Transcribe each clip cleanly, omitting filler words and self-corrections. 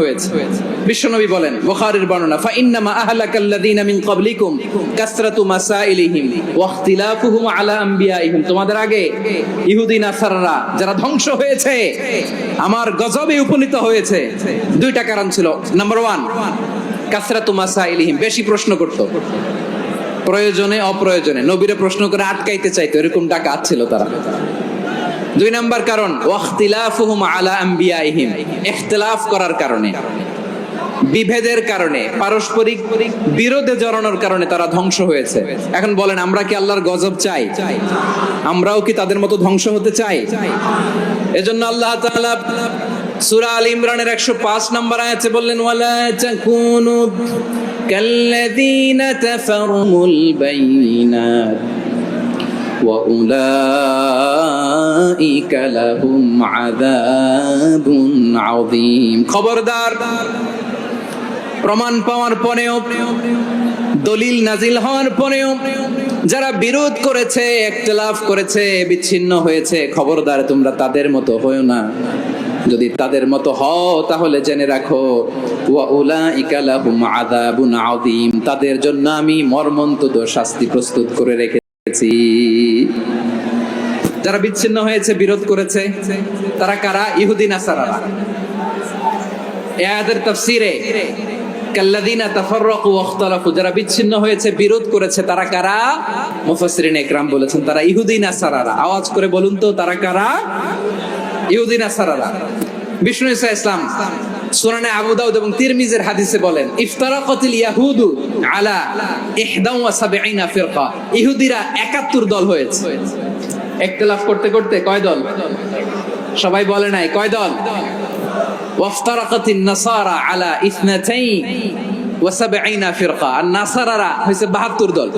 হয়েছে। বিশ্বনবী বলেন, বুখারীর বর্ণনা, ফা ইন্নামা আহলাকাল্লাযীনা মিন ক্বাবলিকুম কাসরাতু মাসাইলিহিম ওয়া ইখতিলাফুহুম আলা আমবিয়াইহিম। তোমাদের আগে ইহুদি নাসারারা যারা ধ্বংস হয়েছে, আমার গজবে উপনীত হয়েছে, দুইটা কারণ ছিল। নাম্বার 1, কাসরাতু মাসাইলিহিম, বেশি প্রশ্ন করত, প্রয়োজনে অপ্রয়োজনে নবীরে প্রশ্ন করে আটকাইতে চাইতো, এরকম ডাকাত ছিল তারা। 2 নাম্বার কারণ, ওয়াখতিলাফুহুম আলা আমবিয়াইহিম, ইখতিলাফ করার কারণে, বিভেদের কারণে, পারস্পরিক বিরোধে জড়ানোর কারণে তারা ধ্বংস হয়েছে। এখন বলেন, আমরা কি আল্লাহর গজব চাই? আমরাও কি তাদের মতো ধ্বংস হতে চাই? এজন্য আল্লাহ তাআলা সূরা আল ইমরানের 105 নম্বর আয়াতে বললেন, ওয়ালা তাকুনু কাল্লাযীনা তাফারুল বাইনাত ওয়া উলাইকা লাহুম আযাবুন আযীম। খবরদার, প্রমাণ পাওয়ার পরেও, দলিল নাজিল হওয়ার পরেও যারা বিরোধ করেছে, ইখতিলাফ করেছে, বিচ্ছিন্ন হয়েছে, খবরদার তোমরা তাদের মতো হয়ো না। যদি তাদের মতো হও তাহলে জেনে রাখো, ওয়া উলাইকা লাহুম আযাবুন আযীম, তাদের জন্য আমি মর্মন্তুদ শাস্তি প্রস্তুত করে রেখেছি। যারা বিচ্ছিন্ন হয়েছে, বিরোধ করেছে, তারা কারা? ইহুদি নাসারারা। এই আয়াতের তাফসীরে কাল্লাযীনা তাফাররাকু ওয়া ইখতালাফু, যারা বিচ্ছিন্ন হয়েছে, বিরোধ করেছে, তারা কারা? মুফাসসিরিন ইকরাম বলেছেন তারা ইহুদি নাসারারা। আওয়াজ করে বলুন তো, তারা কারা? ইহুদি নাসারারা। বিষ্ণু ঈসা ইসলাম সুনানে আবু দাউদ এবং তিরমিজির হাদিসে বলেন, ইফতারাকাতিল ইয়াহুদু আলা 71 ফিরকা, ইহুদিরা 71 দল হয়েছে। ইখতিলাফ করতে করতে কয় দল? সবাই বলে নাই, কয় দল? ওয়াফতারাকাতিন নাসারা আলা 72 ফিরকা, আর নাসারারা হইছে 72 দল।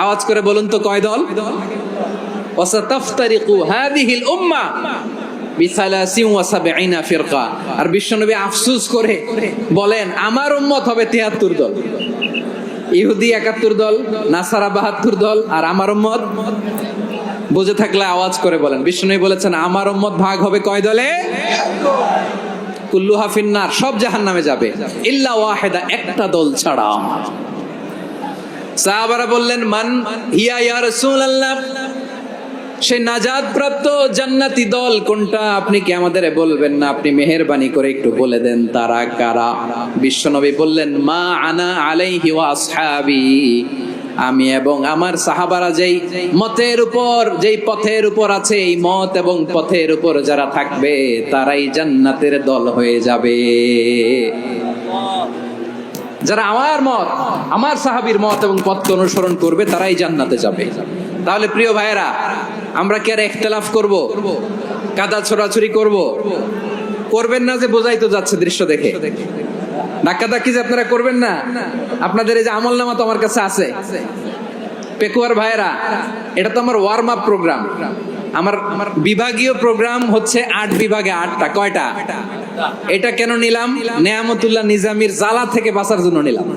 আওয়াজ করে বলুন তো, কয় দল? ওয়াসাতাফতারিকু হাযিহিল উম্মাহ বি73 ফিরকা। আর বিশ্বনবী আফসোস করে বলেন, আমার উম্মত হবে 73 দল। ইহুদি 71 দল, নাসারা 72 দল, আর আমার উম্মত, বুঝে থাকলে আওয়াজ করে বলেন। বিশ্বনবী বলেছেন, আমার উম্মত ভাগ হবে কয় দলে? কুল্লুহা ফিন্নার, সব জাহান্নামে যাবে, ইল্লা ওয়াহিদা, একটা দল ছাড়া। সাহাবারা বললেন, মান হিয়া ইয়া রাসূলুল্লাহ, সেই নাজাত প্রাপ্ত জান্নাতি দল কোনটা? আপনি কি আমাদের বলবেন না? আপনি মেহেরবানি করে একটু বলে দেন তারা কারা। বিশ্বনবী বললেন, মা আনা আলাইহি ওয়া আসহাবি, আমি এবং আমার সাহাবারা যেই মতের উপর, যেই পথের উপর আছে, এই মত এবং পথের উপর যারা থাকবে তারাই জান্নাতের দল হয়ে যাবে। যারা আমার মত, আমার সাহাবীর মত এবং পথকে অনুসরণ করবে তারাই জান্নাতে যাবে। তাহলে প্রিয় ভাইয়েরা, আমরা কি আর ইখতিলাফ করব? কাদা ছোড়াছুরি করব? করবেন না যে বোঝাই তো যাচ্ছে দৃশ্য দেখে। ধাক্কাধাক্কি যে আপনারা করবেন না। আপনাদের এই যে আমলনামা তো আমার কাছে আছে। পেকুয়ার ভাইয়েরা, এটা তো আমার ওয়ার্ম আপ প্রোগ্রাম। আমার বিভাগীয় প্রোগ্রাম হচ্ছে 8 বিভাগে 8টা। কয়টা? এটা কেন নিলাম? নেয়ামতুল্লাহ নিজামীর জ্বালা থেকে বাঁচার জন্য নিলাম।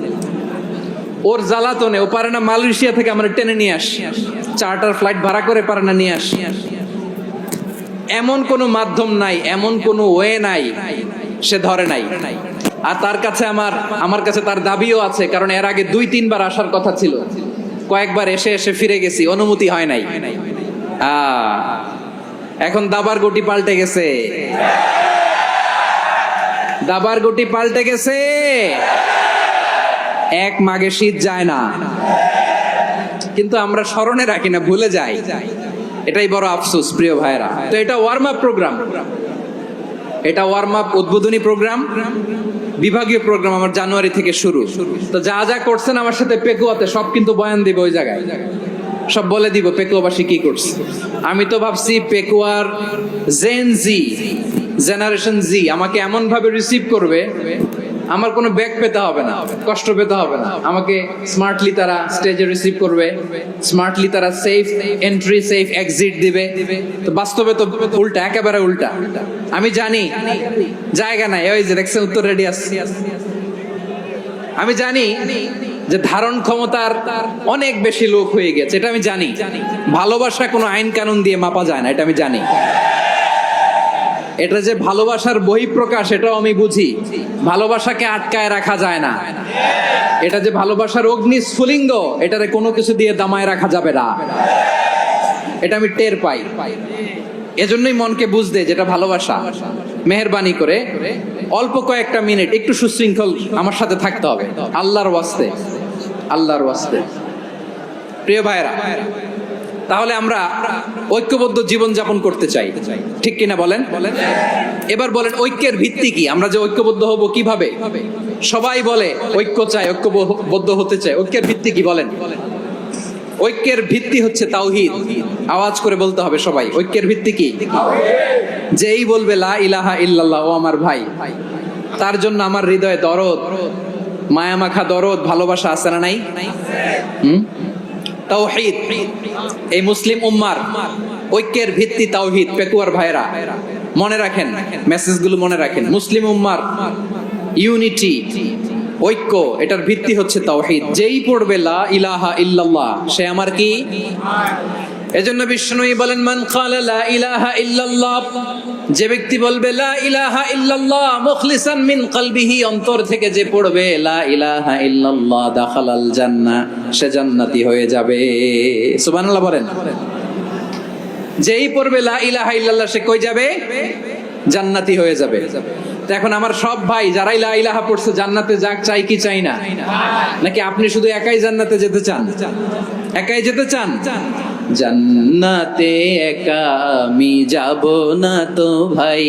ওর জ্বালাতনে ও পারে না মালয়েশিয়া থেকে আমরা টেনে নিয়ে আসি, চার্টার ফ্লাইট ভাড়া করে পারে না নিয়ে আসি। এমন কোনো মাধ্যম নাই, এমন কোনো ওয়ে নাই সে ধরে নাই। আর তার কাছে আমার কাছে তার দাবিও আছে, কারণ এর আগে 2-3 বার আসার কথা ছিল, কয়েকবার এসে এসে ফিরে গেছি, অনুমতি হয় নাই। এখন দাবার গুটি পাল্টে গেছে, দাবার গুটি পাল্টে গেছে। এক মাঘে শীত যায় না, কিন্তু আমরা স্মরণে রাখি না, ভুলে যাই। এটাই বড় আফসোস প্রিয় ভাইরা। তো এটা ওয়ার্ম আপ প্রোগ্রাম, এটা ওয়ার্ম আপ উদ্বোধনী প্রোগ্রাম, বিভাগীয় প্রোগ্রাম আমার জানুয়ারি থেকে শুরু। তো যা যা করছেন আমার সাথে পেকুয়াতে সব কিন্তু বয়ান দিব, ওই জায়গায় সব বলে দিব পেকুয়াবাসী কি করছে। আমি তো ভাবছি পেকুয়ার জেন জি, জেনারেশন জি আমাকে এমন ভাবে রিসিভ করবে, আমার কোনো ব্যাক পেতে হবে না, কষ্ট পেতে হবে না। আমাকে স্মার্টলি তারা স্টেজে রিসিভ করবে, স্মার্টলি তারা সেফ এন্ট্রি, সেফ এক্সিট দিবে। তো বাস্তবে তো উল্টা, একেবারে উল্টা। আমি জানি জায়গা নাই, ওই যে দেখছেন উত্তর রেডি আসছে। আমি জানি যে ধারণ ক্ষমতার অনেক বেশি লোক হয়ে গেছে, এটা আমি জানি। ভালোবাসা কোনো আইন কানুন দিয়ে মাপা যায় না, এটা আমি জানি। এটা যে ভালোবাসার বহিঃপ্রকাশ, এটাও আমি বুঝি। ভালোবাসাকে আটকায় রাখা যায় না। এটা যে ভালোবাসার অগ্নি স্ফুলিঙ্গ, এটারে কোনো কিছু দিয়ে দামায় রাখা যাবে না। এটা আমি টের পাই। এজন্যই মনকে বুঝতে যেটা ভালোবাসা, মেহেরবানি করে অল্প কয়েকটা মিনিট একটু সুশৃঙ্খল আমার সাথে থাকতে হবে, আল্লাহর ওয়াস্তে, আল্লাহর ওয়াস্তে। প্রিয় ভাইরা, তাহলে আমরা ঐক্যবদ্ধ জীবন যাপন করতে চাই, ঠিক কিনা বলেন? এবার বলেন ঐক্যের ভিত্তি কি? আমরা যে ঐক্যবদ্ধ হব কিভাবে? সবাই বলে ঐক্য চাই, ঐক্যবদ্ধ হতে চাই। ঐক্যের ভিত্তি কি বলেন? ঐক্যের ভিত্তি হচ্ছে তাওহীদ। আওয়াজ করে বলতে হবে সবাই, ঐক্যের ভিত্তি কি? যেই বলবে লা ইলাহা ইল্লাল্লাহ, ও আমার ভাই, তার জন্য আমার হৃদয়ে দরদ, মায়া মাখা দরদ, ভালোবাসা আছে না নাই? তাওহীদ। এই মুসলিম উম্মার ঐক্যের ভিত্তি তাওহীদ। পেকুয়ার ভাইরা মনে রাখেন, মেসেজগুলো মনে রাখেন। মুসলিম উম্মার ইউনিটি, ঐক্য, এটার ভিত্তি হচ্ছে তাওহীদ। যেই পড়বে লা ইলাহা ইল্লাল্লাহ, সে আমার কি? এজন্য বিষ্ণুই বলেন, মান ক্বালা লা ইলাহা ইল্লাল্লাহ, যে ব্যক্তি বলবে লা ইলাহা ইল্লাল্লাহ মুখলিসান মিন কলবিহি, অন্তর থেকে যে পড়বে লা ইলাহা ইল্লাল্লাহ, দাখালাল জান্নাহ, সে জান্নাতি হয়ে যাবে। সুবহানাল্লাহ বলেন। যেই পড়বে লা ইলাহা ইল্লাল্লাহ, সে কই যাবে? জান্নাতি হয়ে যাবে। তো এখন আমার সব ভাই যারাই লা ইলাহা পড়ছে জান্নাতে যাক, চাই কি চাই না? নাকি আপনি শুধু একাই জান্নাতে যেতে চান? একাই যেতে চান? জান্নাতে একা আমি যাব না তো ভাই,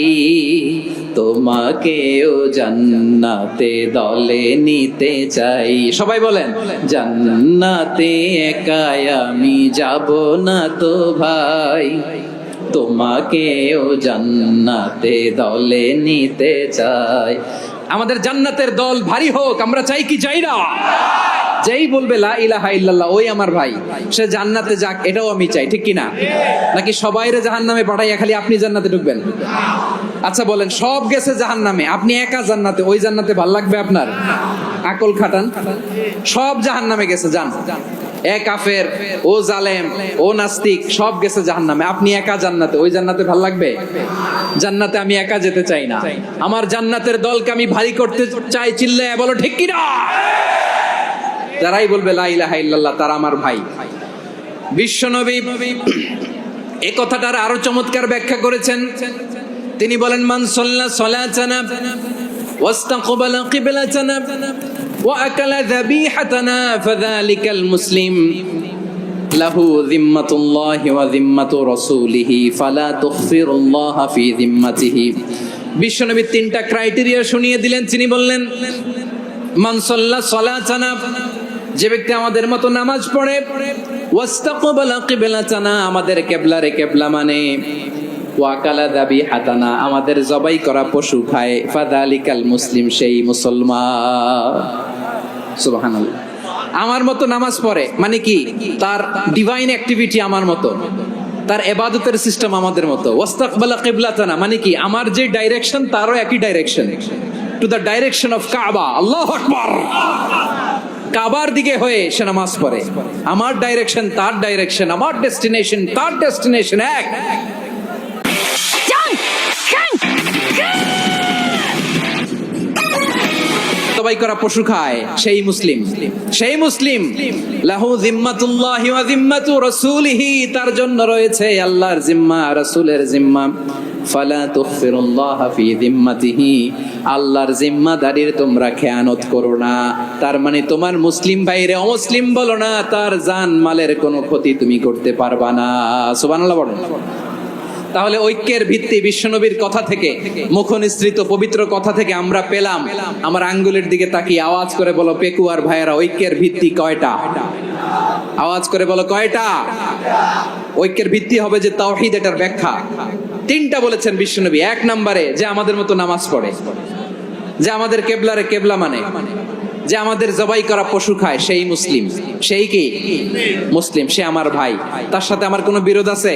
তোমাকেও জান্নাতে দলে নিতে চাই। সবাই বলেন, জান্নাতে একা আমি যাব না তো ভাই, তোমাকেও জান্নাতে দলে নিতে চাই। আমাদের জান্নাতের দল ভারী হোক, আমরা চাই কি চাই না? যেই বলবে লা ইলাহা ইল্লাল্লাহ, ওই আমার ভাই, সে জান্নাতে যাক, এটাও আমি চাই, ঠিক কিনা? নাকি সবাইরে জাহান্নামে পাঠাইয়া খালি আপনি জান্নাতে ঢুকবেন? আচ্ছা বলেন, সব গেছে জাহান্নামে, আপনি একা জান্নাতে, ওই জান্নাতে ভাল লাগবে আপনার? আকল খাটান। সব জাহান্নামে গেছে, যান। এ কাফের, ও জালেম, ও নাস্তিক, সব গেছে জাহান্নামে, আপনি একা জান্নাতে, ওই জান্নাতে ভাল লাগবে? জান্নাতে আমি একা যেতে চাই না, আমার জান্নাতের দলকে আমি ভারী করতে চাই। চিল্লায় বলো ঠিক কিনা? যারাই বলবে লা ইলাহা ইল্লাল্লাহ, তারা আমার ভাই। বিশ্বনবী এই কথাটার আরো চমৎকার ব্যাখ্যা করেছেন। তিনি বলেন, মান সাল্লা সালাতানা ওয়াস্তাকবালা কিবলাতানা ওয়া আকালা যাবিহাতানা ফাযালিকাল মুসলিম লাহু যিম্মাতুল্লাহি ওয়া যিম্মাতু রাসূলিহি ফালা তুগফিরুল্লাহা ফি যিম্মাতিহি। বিশ্বনবী তিনটা ক্রাইটেরিয়া শুনিয়ে দিলেন। তিনি বললেন, মান সাল্লা সালাতানা, যে ব্যক্তি আমাদের মতো নামাজ পড়ে, ওয়াস্তাকবালা কিবলাতানা, আমাদের কিবলারে কিবলা মানে, ওয়াকালা যাবিহাতানা, আমাদের জবাই করা পশু খায়, ফাযালিকাল মুসলিম, সেই মুসলমান। সুবহানাল্লাহ। আমার মতো নামাজ পড়ে মানে কি? তার ডিভাইন অ্যাক্টিভিটি আমার মতো, তার ইবাদতের সিস্টেম আমাদের মতো। ওয়াস্তাকবালা কিবলাতানা মানে কি? আমার যে ডাইরেকশন, তারও একই direction, to the direction of কাবা। আল্লাহু আকবার। কাবার দিকে হয়ে সে নামাজ পড়ে। আমার ডাইরেকশন, তার ডাইরেকশন, আমার ডেস্টিনেশন, তার ডেস্টিনেশন এক। জবাই করা পশু খায়, সেই মুসলিম, সেই মুসলিম। লাহু যিম্মাতুল্লাহি ওয়া যিম্মাতু রাসূলিহি, তার জন্য রয়েছে আল্লাহর জিম্মা, রাসূলের জিম্মা। ফালা তুগফিরুল্লাহা ফি যিম্মাতিহি, আল্লাহর জিম্মাদারির তোমরা খেয়ানত করো না। তার মানে তোমার মুসলিম ভাইরে অমুসলিম বলো না, তার জান মালের কোনো ক্ষতি তুমি করতে পারবা না। সুবহানাল্লাহ বলেন। তাহলে ঐক্যের ভিত্তি বিশ্বনবীর কথা থেকে, মুখনিসৃত পবিত্র কথা থেকে আমরা পেলাম। আমার আঙ্গুলের দিকে তাকিয়ে আওয়াজ করে বলো পেকুয়ার ভাইয়েরা, ঐক্যের ভিত্তি কয়টা? আওয়াজ করে বলো কয়টা? ঐক্যের ভিত্তি হবে যে তাওহীদ, এটার ব্যাখ্যা তিনটা বলেছেন বিশ্বনবী। এক নম্বরে, যে আমাদের মতো নামাজ পড়ে, যে আমাদের কেবলারে কেবলা মানে, যে আমাদের জবাই করা পশু খায়, সেই মুসলিম। সেই কি? মুসলিম, সে আমার ভাই। তার সাথে আমার কোনো বিরোধ আছে?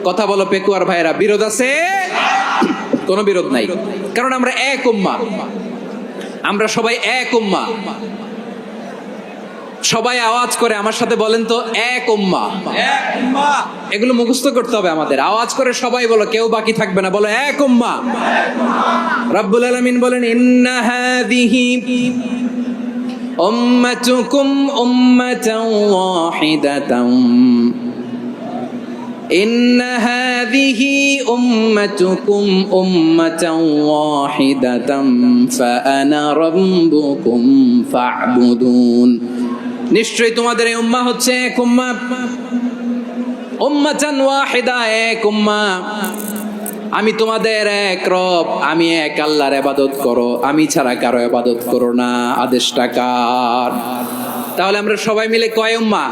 কথা বলো পেকুয়ার ভাইরা, বিরোধ আছে? কোনো বিরোধ নাই, কারণ আমরা এক উম্মাহ, আমরা সবাই এক উম্মাহ। সবাই আওয়াজ করে আমার সাথে বলেন তো, এক উম্মাহ। এগুলো মুখস্থ করতে হবে আমাদের। আওয়াজ করে সবাই বলো, কেউ বাকি থাকবে না, বলো এক উম্মাহ। রব্বুল আলামিন বলেন, ইন্না হাযিহি উম্মাতুকুম উম্মাতান ওয়াহিদাতান ইন্না হাযিহি উম্মাতুকুম উম্মাতান ওয়াহিদাতান ফাআনা রাব্বুকুম ফা'বুদুন। নিশ্চয়ই তোমাদের এই উম্মাহ হচ্ছে এক উম্মাহ, উম্মাতান ওয়াহিদা, এক উম্মাহ। আমি তোমাদের এক রব, আমি এক আল্লাহর ইবাদত করো, আমি ছাড়া কারো ইবাদত করো না। আদেশটা কার? তাহলে আমরা সবাই মিলে কয় উম্মাহ?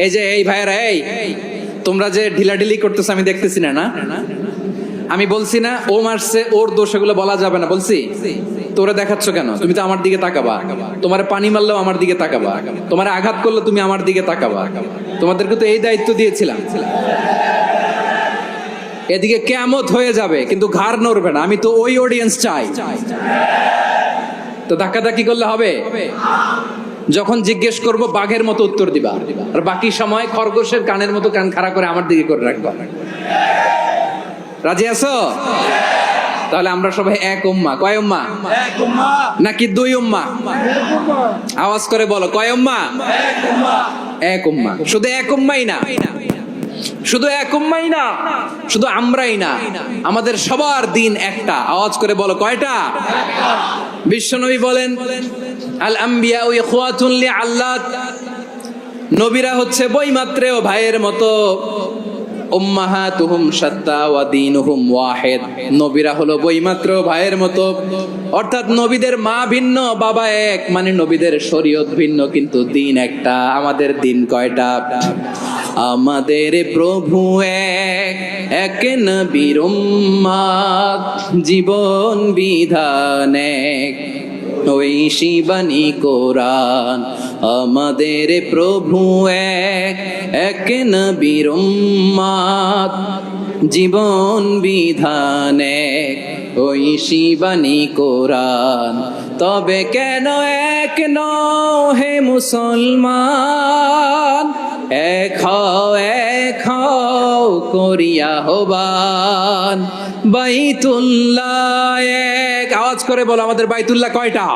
এই যে এই ভাইরা, এই তোমরা যে ঢিলাঢিলি করতেছ আমি দেখতেছি না, না আমি বলছি না ও মারছে, ওর দোষ, এগুলো বলা যাবে না বলছি? তোরে দেখাচ্ছ কেন? তুমি তো আমার দিকে তাকাবা। তোমার পানি মারলেও আমার দিকে তাকাবা, তোমার আঘাত করলে তুমি আমার দিকে তাকাবা। তোমাদেরকে তো এই দায়িত্ব দিয়েছিলাম। এদিকে কিয়ামত হয়ে যাবে কিন্তু ঘাড় নড়বে না, আমি তো ওই অডিয়েন্স চাই। তো ধাক্কাধাক্কি করলে হবে? যখন জিজ্ঞেস করব বাঘের মতো উত্তর দিবা, আর বাকি সময় খরগোশের কানের মতো কান খাড়া করে আমার দিকে করে রাখবা। রাজি আছো? তাহলে আমরা সবাই এক উম্মাহ। কয় উম্মাহ? নাকি দুই উম্মাহ? আওয়াজ করে বলো, কয় উম্মাহ? এক উম্মাহ। শুধু এক উম্মাই না, শুধু এক উম্মাই না, শুধু আমরাই না, আমাদের সবার দিন একটা। আওয়াজ করে বলো, কয়টা? বিশ্বনবী বলেন, আল আম্বিয়া ইখওয়াতুন লিআল্লাত, নবীরা হচ্ছে বৈমাত্রেয় ভাইয়ের মতো। উম্মাহাতুহুম শাত্তা ওয়া দীনুহুম ওয়াহিদ, নবীরা হলো বৈমাত্রেয় ভাইয়ের মতো। অর্থাৎ নবীদের মা ভিন্ন, বাবা এক, মানে নবীদের শরীয়ত ভিন্ন কিন্তু দিন একটা। আমাদের দিন কয়টা? আমাদের প্রভু এক, এক নবীর উম্মাত, জীবন বিধান এক, ওই শিবানী কোরআন। আমাদের প্রভু এক, এক নবীর উম্মাত, জীবন বিধান এক, ওই শিবানী কোরআন। তবে কেন এক নও হে মুসলমান? এক হও করিয়া হবান। বাইতুল্লাহ এক, আওয়াজ করে বলো, আমাদের বাইতুল্লাহ কয়টা?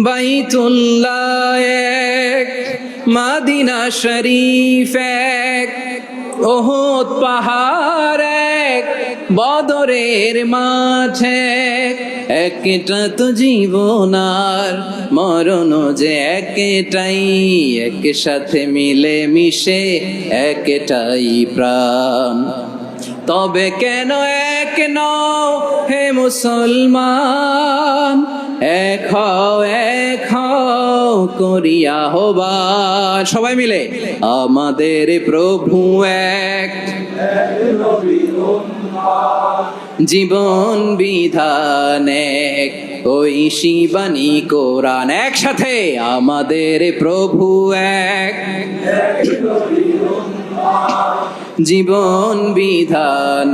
বাইতুল্লাহ এক, মদিনা শরীফ এক, উহুদ পাহাড় এক, বদরের মাঠ এক। একটা তো জীবন আর মরণ যে একটাই, একসাথে মিলে মিশে একটাই প্রাণ। তবে কেন এক নও হে মুসলমান? এক হও করিয়া হবান। সবাই মিলে, আমাদের প্রভু এক, জীবন বিধান এক, ওই শিবানী কোরআন। একসাথে, আমাদের প্রভু এক, জীবন বিধান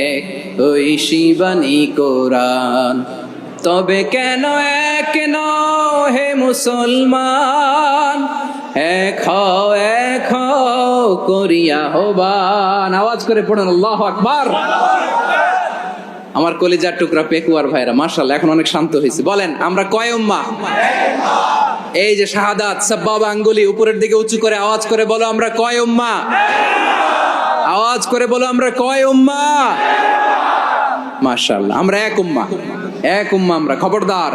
এক, ওই শিবানী কোরআন। তবে কেন এক নও হে মুসলমান? এক হও করিয়া হবান। আওয়াজ করে পড়ুন আল্লাহু আকবার। আমার কলিজার টুকরা পেকুয়ার ভাইরা মাশাআল্লাহ এখন অনেক শান্ত হয়েছে। বলেন, আমরা কয় উম্মাহ? এই যে শাহাদাত, সাব্বাবা আঙ্গুলি উপরের দিকে উঁচু করে আওয়াজ করে বলো, আমরা কয় উম্মাহ? আওয়াজ করে বলো, আমরা কয় উম্মাহ? মাশাআল্লাহ, আমরা এক উম্মাহ, এক উম্মাহ আমরা। খবরদার,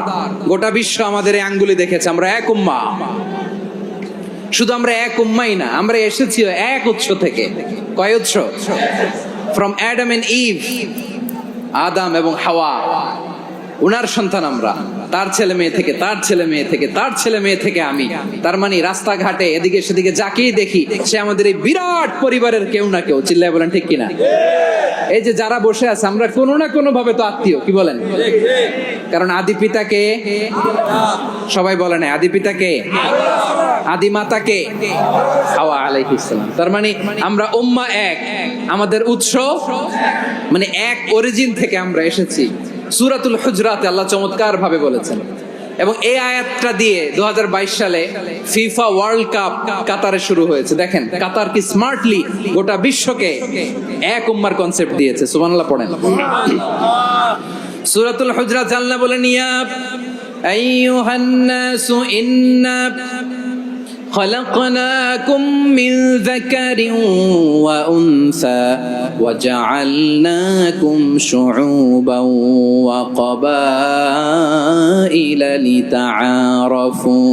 গোটা বিশ্ব আমাদের এই আঙ্গুলি দেখেছে, আমরা এক উম্মাহ। শুধু আমরা এক উম্মাই না, আমরা এসেছি এক উৎস থেকে। কয় উৎস? ফ্রম অ্যাডাম এন্ড ইভ, আদম এবং হাওয়া, উনার সন্তান আমরা। তার ছেলে মেয়ে থেকে, তার ছেলে মেয়ে থেকে, তার ছেলে মেয়ে থেকে আমি। তার মানে রাস্তাঘাটে এদিকে সেদিকে যাকেই দেখি সে আমাদের এই বিরাট পরিবারের কেউ না কেউ। চিল্লায় বলেন ঠিক কিনা? এই যে যারা বসে আছে, আমরা কোনো না কোনো ভাবে তো আত্মীয়, কি বলেন? কারণ আদি পিতাকে সবাই বলে না, আদি পিতাকে, আদি মাতাকে হাওয়া আলাইহিস সালাম। তার মানে আমরা উম্মাহ এক, আমাদের উৎস মানে এক অরিজিন থেকে আমরা এসেছি। সূরাতুল হুজরাতে আল্লাহ চমৎকার ভাবে বলেছেন, এবং এই আয়াতটা দিয়ে 2022 সালে ফিফা ওয়ার্ল্ড কাপ কাতারে শুরু হয়েছে। দেখেন কাতার কি স্মার্টলি গোটা বিশ্বকে এক উম্মার কনসেপ্ট দিয়েছে। সুবহানাল্লাহ পড়েন। সূরাতুল হুজরাত আল্লাহ বলেন, ইয়া আইয়ুহান নাসু ইন্না خلقناكم من ذكر وأنثى وجعلناكم شعوبا وقبائل لتعارفوا